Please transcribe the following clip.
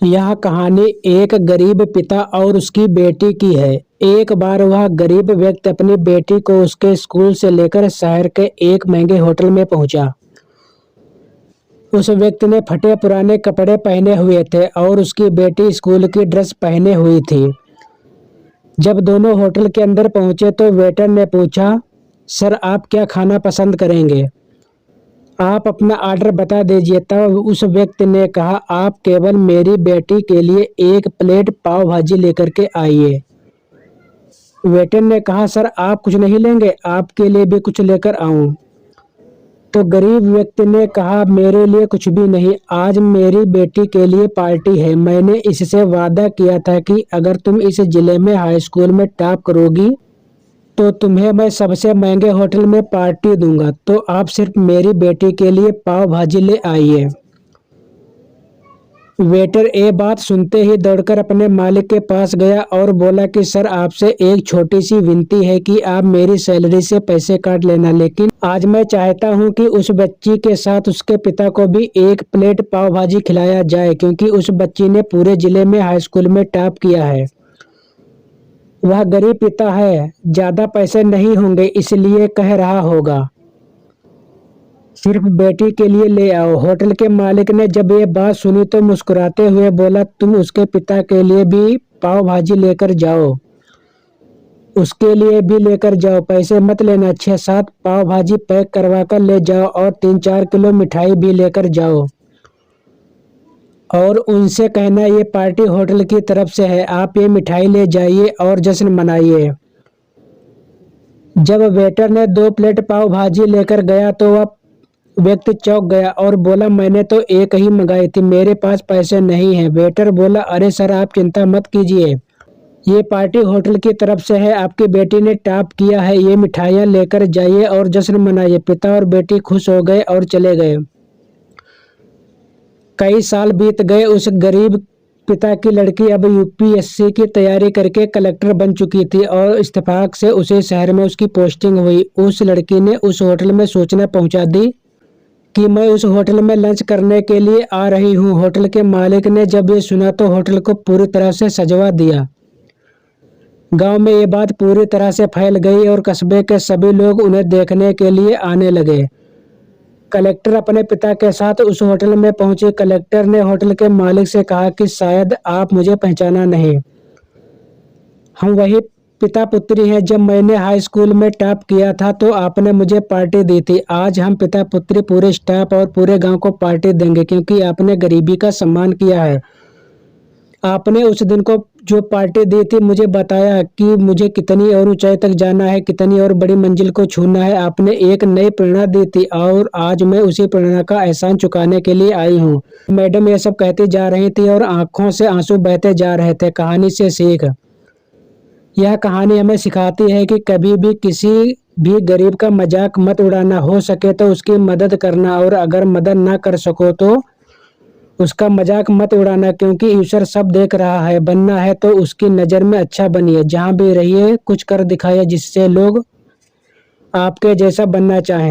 यह कहानी एक गरीब पिता और उसकी बेटी की है। एक बार वह गरीब व्यक्ति अपनी बेटी को उसके स्कूल से लेकर शहर के एक महंगे होटल में पहुंचा। उस व्यक्ति ने फटे पुराने कपड़े पहने हुए थे और उसकी बेटी स्कूल की ड्रेस पहने हुई थी। जब दोनों होटल के अंदर पहुंचे तो वेटर ने पूछा, सर आप क्या खाना पसंद करेंगे? आप अपना ऑर्डर बता दीजिए। तब उस व्यक्ति ने कहा, आप केवल मेरी बेटी के लिए एक प्लेट पाव भाजी लेकर के आइए। वेटर ने कहा, सर आप कुछ नहीं लेंगे, आपके लिए भी कुछ लेकर आऊं? तो गरीब व्यक्ति ने कहा, मेरे लिए कुछ भी नहीं, आज मेरी बेटी के लिए पार्टी है। मैंने इससे वादा किया था कि अगर तुम इस जिले में हाई स्कूल में टॉप करोगी तो तुम्हें मैं सबसे महंगे होटल में पार्टी दूंगा। तो आप सिर्फ मेरी बेटी के लिए पाव भाजी ले आइए। वेटर ये बात सुनते ही दौड़कर अपने मालिक के पास गया और बोला कि सर आपसे एक छोटी सी विनती है कि आप मेरी सैलरी से पैसे काट लेना, लेकिन आज मैं चाहता हूं कि उस बच्ची के साथ उसके पिता को भी एक प्लेट पाव भाजी खिलाया जाए, क्योंकि उस बच्ची ने पूरे जिले में हाई स्कूल में टॉप किया है। वह गरीब पिता है, ज्यादा पैसे नहीं होंगे, इसलिए कह रहा होगा, सिर्फ बेटी के लिए ले आओ। होटल के मालिक ने जब ये बात सुनी तो मुस्कुराते हुए बोला, तुम उसके पिता के लिए भी पाव भाजी लेकर जाओ, उसके लिए भी लेकर जाओ, पैसे मत लेना। 6-7 पाव भाजी पैक करवा कर ले जाओ और 3-4 किलो मिठाई भी लेकर जाओ और उनसे कहना ये पार्टी होटल की तरफ से है, आप ये मिठाई ले जाइए और जश्न मनाइए। जब वेटर ने 2 प्लेट पाव भाजी लेकर गया तो वह व्यक्ति चौंक गया और बोला, मैंने तो एक ही मंगाई थी, मेरे पास पैसे नहीं हैं। वेटर बोला, अरे सर आप चिंता मत कीजिए, ये पार्टी होटल की तरफ से है, आपकी बेटी ने टॉप किया है, ये मिठाइयाँ लेकर जाइए और जश्न मनाइए। पिता और बेटी खुश हो गए और चले गए। कई साल बीत गए। उस गरीब पिता की लड़की अब यूपीएससी की तैयारी करके कलेक्टर बन चुकी थी और इत्तेफाक से उसी शहर में उसकी पोस्टिंग हुई। उस लड़की ने उस होटल में सूचना पहुंचा दी कि मैं उस होटल में लंच करने के लिए आ रही हूं। होटल के मालिक ने जब ये सुना तो होटल को पूरी तरह से सजवा दिया। गांव में ये बात पूरी तरह से फैल गई और कस्बे के सभी लोग उन्हें देखने के लिए आने लगे। कलेक्टर अपने पिता के साथ उस होटल में पहुंचे। कलेक्टर ने होटल के मालिक से कहा कि शायद आप मुझे पहचाना नहीं, हम वही पिता पुत्री हैं, जब मैंने हाई स्कूल में टॉप किया था तो आपने मुझे पार्टी दी थी। आज हम पिता पुत्री पूरे स्टाफ और पूरे गांव को पार्टी देंगे, क्योंकि आपने गरीबी का सम्मान किया है। आपने उस दिन को जो पार्टी दी थी मुझे बताया कि मुझे कितनी और ऊंचाई तक जाना है, कितनी और बड़ी मंजिल को छूना है। आपने एक नई प्रेरणा दी थी और आज मैं उसी प्रेरणा का एहसान चुकाने के लिए आई हूँ। मैडम ये सब कहती जा रही थी और आंखों से आंसू बहते जा रहे थे। कहानी से सीख, यह कहानी हमें सिखाती है कि कभी भी किसी भी गरीब का मजाक मत उड़ाना, हो सके तो उसकी मदद करना, और अगर मदद ना कर सको तो उसका मजाक मत उड़ाना, क्योंकि ईश्वर सब देख रहा है। बनना है तो उसकी नज़र में अच्छा बनिए, जहाँ भी रहिए कुछ कर दिखाइए जिससे लोग आपके जैसा बनना चाहें।